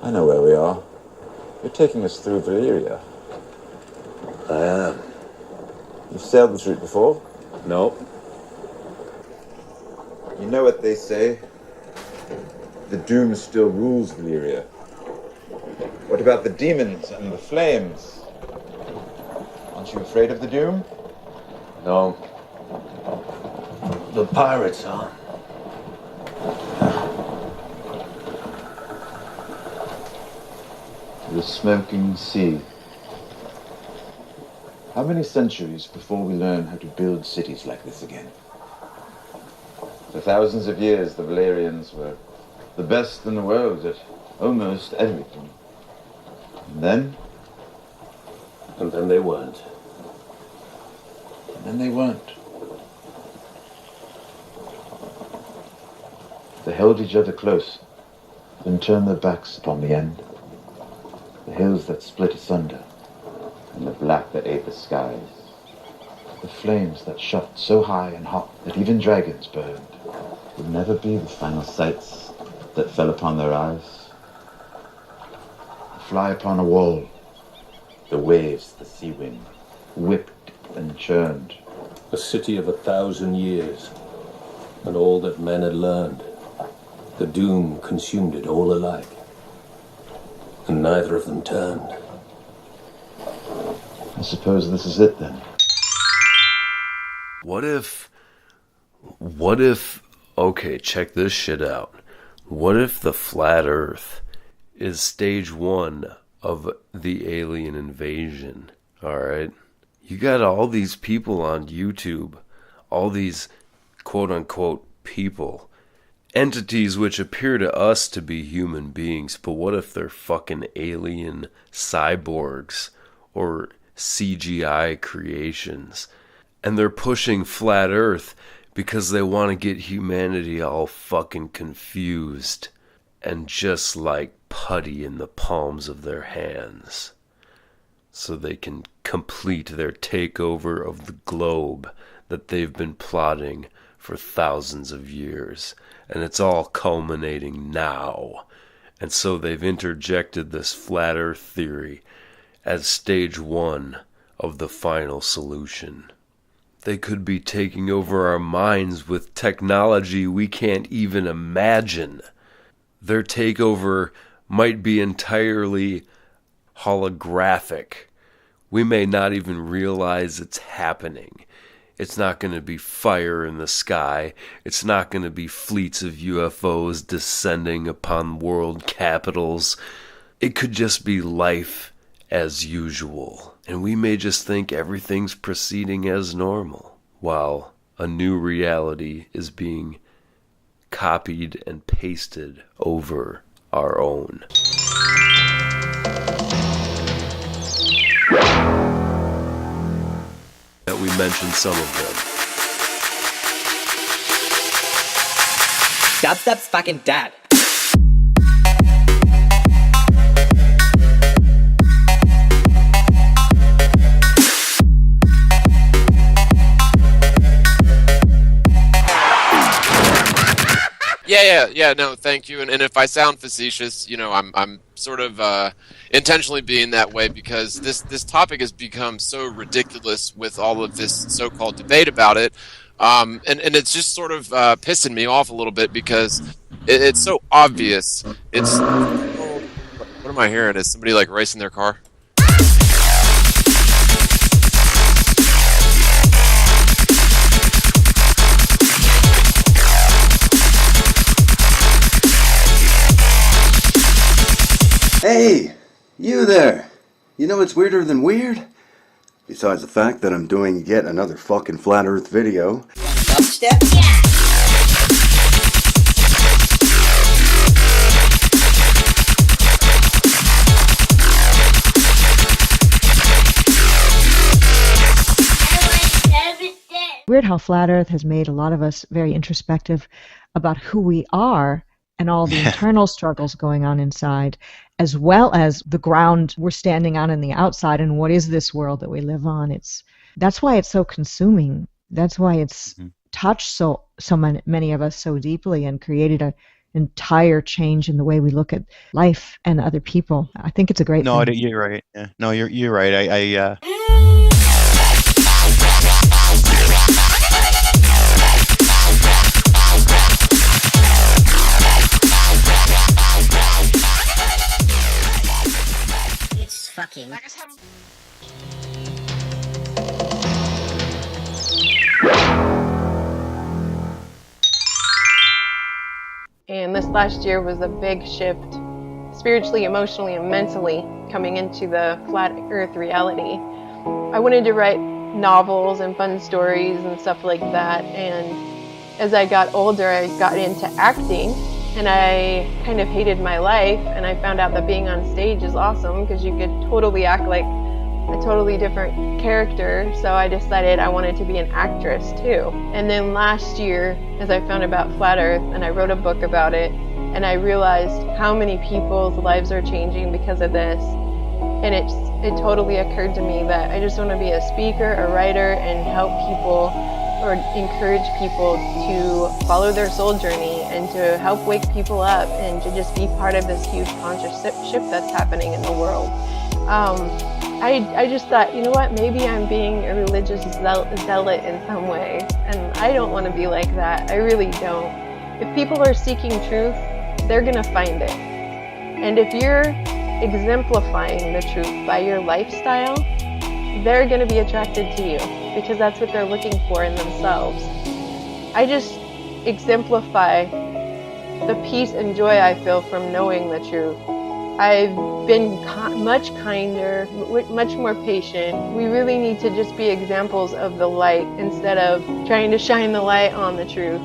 I know where we are. You're taking us through Valyria. I am. You've sailed this route before? No. You know what they say? The Doom still rules Valyria. What about the demons and the flames? Aren't you afraid of the Doom? No. The pirates are. The smoking sea. How many centuries before we learn how to build cities like this again? For thousands of years, the Valerians were the best in the world at almost everything. And then? And then they weren't. And then they weren't. They held each other close, then turned their backs upon the end. The hills that split asunder, and the black that ate the skies. The flames that shot so high and hot that even dragons burned would never be the final sights that fell upon their eyes. A fly upon a wall, the waves, the sea wind, whipped and churned. A city of 1,000 years, and all that men had learned. The Doom consumed it all alike, and neither of them turned. I suppose this is it then. What if, okay, check this shit out. What if the flat earth is stage 1 of the alien invasion? Alright? You got all these people on YouTube, all these quote unquote people, entities which appear to us to be human beings, but what if they're fucking alien cyborgs or CGI creations? And they're pushing flat earth because they want to get humanity all fucking confused and just like putty in the palms of their hands, so they can complete their takeover of the globe that they've been plotting for thousands of years. And it's all culminating now. And so they've interjected this flat earth theory as stage 1 of the final solution. They could be taking over our minds with technology we can't even imagine. Their takeover might be entirely holographic. We may not even realize it's happening. It's not going to be fire in the sky. It's not going to be fleets of UFOs descending upon world capitals. It could just be life as usual. And we may just think everything's proceeding as normal, while a new reality is being copied and pasted over our own. That we mentioned some of them. Dubstep's fucking dead. Yeah, no, thank you. And if I sound facetious, you know, I'm sort of intentionally being that way because this topic has become so ridiculous with all of this so-called debate about it. And it's just sort of pissing me off a little bit because it's so obvious. It's, what am I hearing? Is somebody like racing their car? Hey, you there. You know what's weirder than weird? Besides the fact that I'm doing yet another fucking flat earth video. Dubstep? Weird how flat earth has made a lot of us very introspective about who we are and all the internal struggles going on inside, as well as the ground we're standing on in the outside, and what is this world that we live on. That's why it's so consuming. That's why it's touched so many of us so deeply and created an entire change in the way we look at life and other people. I think it's a great No, thing. you're right. Yeah. No, you're right. It's fucking. And this last year was a big shift, spiritually, emotionally, and mentally, coming into the flat earth reality. I wanted to write novels and fun stories and stuff like that, and as I got older, I got into acting, and I kind of hated my life, and I found out that being on stage is awesome because you could totally act like a totally different character, so I decided I wanted to be an actress too. And then last year, as I found about Flat Earth, and I wrote a book about it, and I realized how many people's lives are changing because of this, and it totally occurred to me that I just want to be a speaker, a writer, and help people or encourage people to follow their soul journey and to help wake people up and to just be part of this huge conscious shift that's happening in the world. I just thought, you know what, maybe I'm being a religious zealot in some way, and I don't want to be like that. I really don't. If people are seeking truth, they're going to find it. And if you're exemplifying the truth by your lifestyle, they're going to be attracted to you because that's what they're looking for in themselves. I just exemplify the peace and joy I feel from knowing the truth. I've been much kinder, much more patient. We really need to just be examples of the light instead of trying to shine the light on the truth.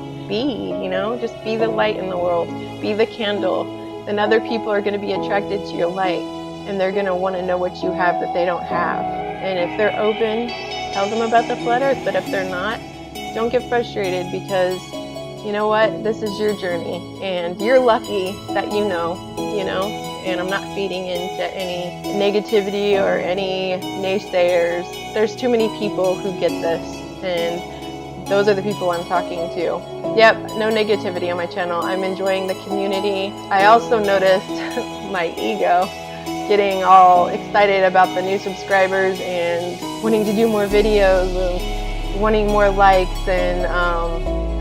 Just be the light in the world. Be the candle. Then other people are going to be attracted to your light, and they're going to want to know what you have that they don't have. And if they're open, tell them about the flat earth. But if they're not, don't get frustrated because you know what? This is your journey, and you're lucky that you know, and I'm not feeding into any negativity or any naysayers. There's too many people who get this, and those are the people I'm talking to. Yep, no negativity on my channel. I'm enjoying the community. I also noticed my ego getting all excited about the new subscribers and wanting to do more videos and wanting more likes, and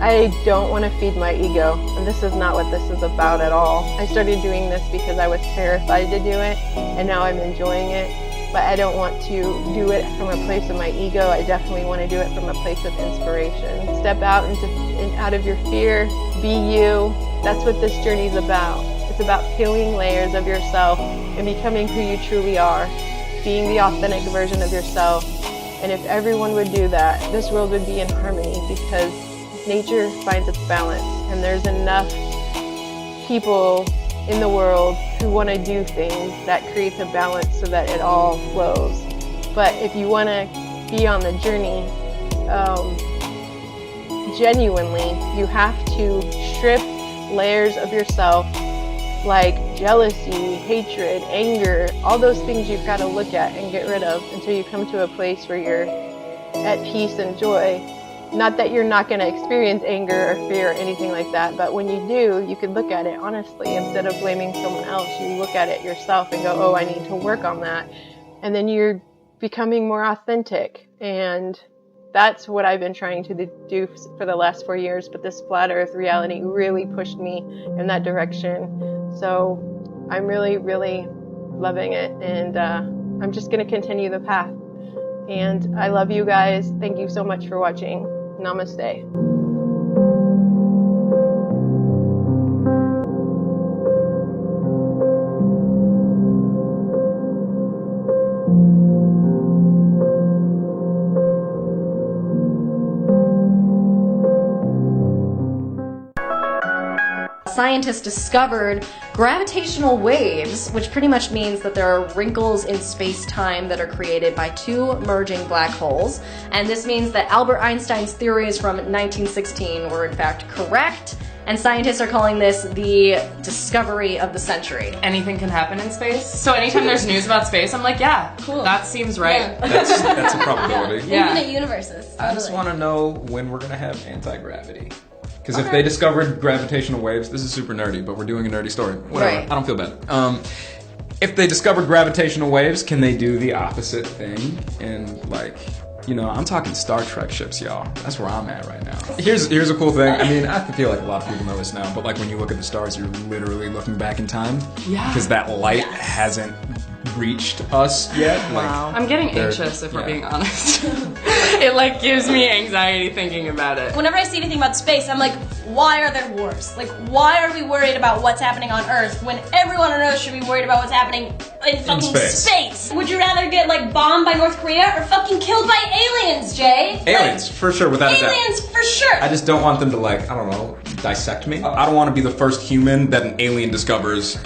I don't want to feed my ego, and this is not what this is about at all. I started doing this because I was terrified to do it, and now I'm enjoying it, but I don't want to do it from a place of my ego. I definitely want to do it from a place of inspiration. Step out out of your fear, be you. That's what this journey is about. It's about peeling layers of yourself and becoming who you truly are, being the authentic version of yourself. And if everyone would do that, this world would be in harmony because nature finds its balance, and there's enough people in the world who want to do things that creates a balance so that it all flows. But if you want to be on the journey genuinely, you have to strip layers of yourself like jealousy, hatred, anger, all those things you've got to look at and get rid of until you come to a place where you're at peace and joy. Not that you're not going to experience anger or fear or anything like that, but when you do, you can look at it honestly. Instead of blaming someone else, you look at it yourself and go, oh, I need to work on that. And then you're becoming more authentic. And that's what I've been trying to do for the last 4 years, but this flat earth reality really pushed me in that direction. So I'm really, really loving it, and I'm just going to continue the path. And I love you guys. Thank you so much for watching. Namaste. Scientists discovered gravitational waves, which pretty much means that there are wrinkles in space-time that are created by two merging black holes. And this means that Albert Einstein's theories from 1916 were in fact correct, and scientists are calling this the discovery of the century. Anything can happen in space. So anytime there's news about space, I'm like, yeah, cool. That seems right. Yeah. That's a probability. Yeah. Infinite universes. I just want to know when we're going to have anti-gravity. Because if they discovered gravitational waves, this is super nerdy, but we're doing a nerdy story. Whatever, Right. I don't feel bad. If they discovered gravitational waves, can they do the opposite thing? And like, you know, I'm talking Star Trek ships, y'all. That's where I'm at right now. Here's a cool thing. I mean, I feel like a lot of people know this now, but like when you look at the stars, you're literally looking back in time. Yeah. Because that light hasn't reached us yet. Like, I'm getting anxious if we're being honest. It like gives me anxiety thinking about it. Whenever I see anything about space, I'm like, why are there wars? Like, why are we worried about what's happening on Earth when everyone on Earth should be worried about what's happening in fucking space? Would you rather get like bombed by North Korea or fucking killed by aliens, Jay? Aliens, for sure, without a doubt. Aliens, for sure. I just don't want them to like, I don't know, dissect me. I don't want to be the first human that an alien discovers.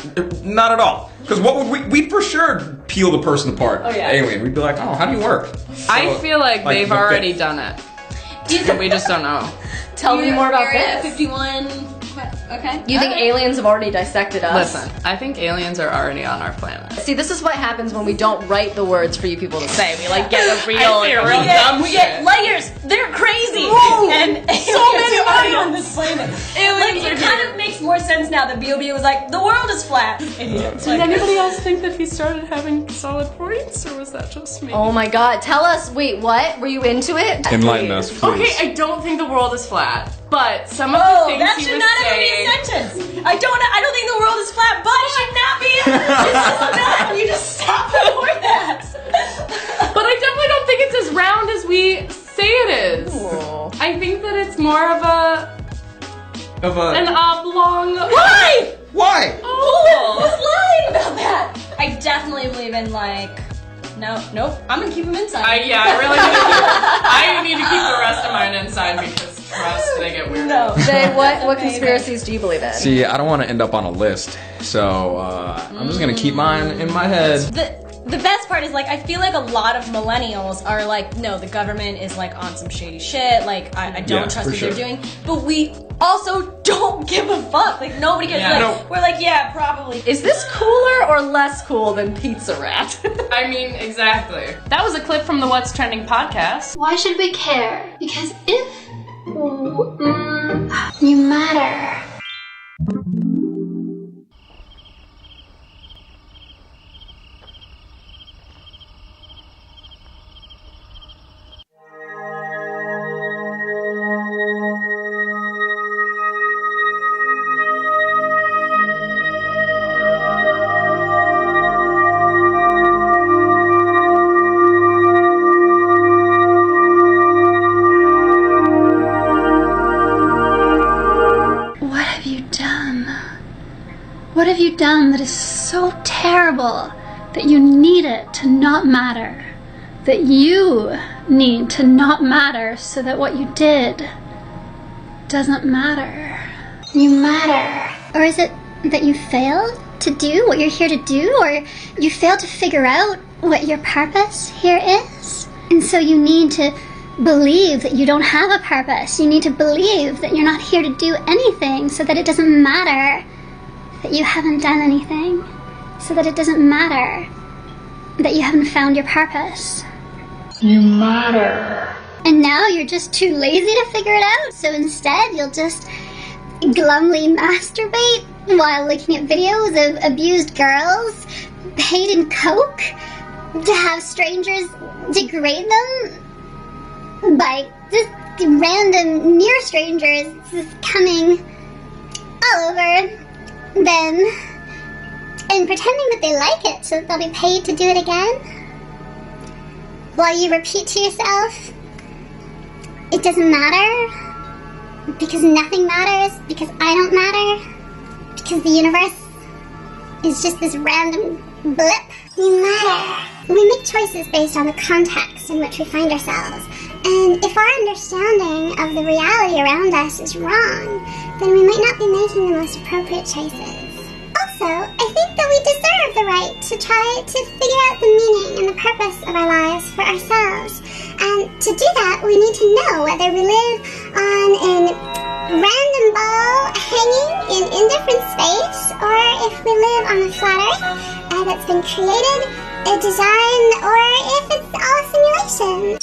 Not at all. Because what would we'd for sure peel the person apart. Oh, yeah. Alien. We'd be like, oh, how do you work? I feel like they've the already fifth. done it. We just don't know. Tell me more about Area this. 51. Okay. You think aliens have already dissected us? Listen, I think aliens are already on our planet. See, this is what happens when we don't write the words for you people to say. We like get a real, I see a real dumb We get layers. They're crazy. Whoa. And So many already items. on this planet. Aliens Like, are it kind of makes more sense now that B.O.B. was like, the world is flat. Idiots. Did anybody else think that he started having solid points, or was that just me? Oh my god, tell us, wait, what? Were you into it? Enlighten us, please. Okay, I don't think the world is flat, but some of the Oh, things that he should was not ever be a saying. sentence. I don't think the world is flat, but it should not be. It's so done. You just stop before that. But I definitely don't think it's as round as we say it is. Ooh. I think that it's more of an oblong. Why? Why? Oh, who's lying about that? I definitely believe in like. Nope. I'm gonna keep them inside. I really need to keep the rest of mine inside because trust, they get weird. No. Jay, what conspiracies do you believe in? See, I don't want to end up on a list, so I'm just gonna keep mine in my head. The best part is like I feel like a lot of millennials are like, no, the government is like on some shady shit. Like I don't trust what they're doing. But we also don't give a fuck. Like nobody gets we're like, yeah, probably. Is this cooler or less cool than Pizza Rat? I mean, exactly. That was a clip from the What's Trending podcast. Why should we care? Because if you matter. What have you done that is so terrible that you need it to not matter? That you need to not matter so that what you did doesn't matter. You matter. Or is it that you failed to do what you're here to do? Or you failed to figure out what your purpose here is? And so you need to believe that you don't have a purpose. You need to believe that you're not here to do anything so that it doesn't matter that you haven't done anything, so that it doesn't matter that you haven't found your purpose. You matter. And now you're just too lazy to figure it out, so instead you'll just glumly masturbate while looking at videos of abused girls paid in coke to have strangers degrade them by just random near strangers just coming all over them and pretending that they like it so that they'll be paid to do it again, while you repeat to yourself, it doesn't matter, because nothing matters, because I don't matter, because the universe is just this random blip. You matter. We make choices based on the context in which we find ourselves, and if our understanding of the reality around us is wrong, then we might not be making the most appropriate choices. Also, I think that we deserve the right to try to figure out the meaning and the purpose of our lives for ourselves. And to do that, we need to know whether we live on an random ball hanging in indifferent space, or if we live on a flat earth that's been created, designed, or if it's all a simulation.